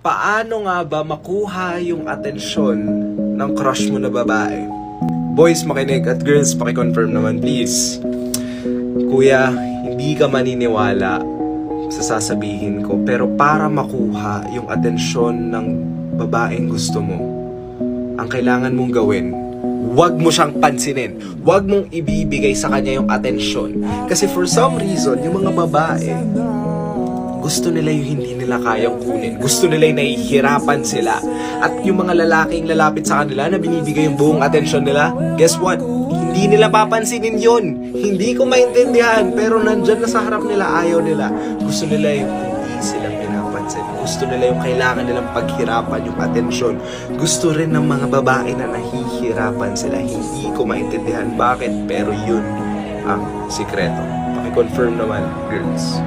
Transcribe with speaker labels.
Speaker 1: Paano nga ba makuha yung atensyon ng crush mo na babae? Boys, makinig, at girls, paki-confirm naman please. Kuya, hindi ka maniniwala sa sasabihin ko, pero para makuha yung atensyon ng babaeng gusto mo, ang kailangan mong gawin, huwag mo siyang pansinin. Huwag mong ibibigay sa kanya yung atensyon. Kasi for some reason, yung mga babae, gusto nila yung hindi nila kayang kunin. Gusto nila yung nahihirapan sila. At yung mga lalaking lalapit sa kanila na binibigay yung buong atensyon nila, guess what? Hindi nila papansinin yun. Hindi ko maintindihan. Pero nandyan na sa harap nila, ayaw nila. Gusto nila yung hindi sila pinapansin. Gusto nila yung kailangan nilang paghirapan, yung atensyon. Gusto rin ng mga babae na nahihirapan sila. Hindi ko maintindihan bakit. Pero yun ang sikreto. Paki-confirm naman, girls.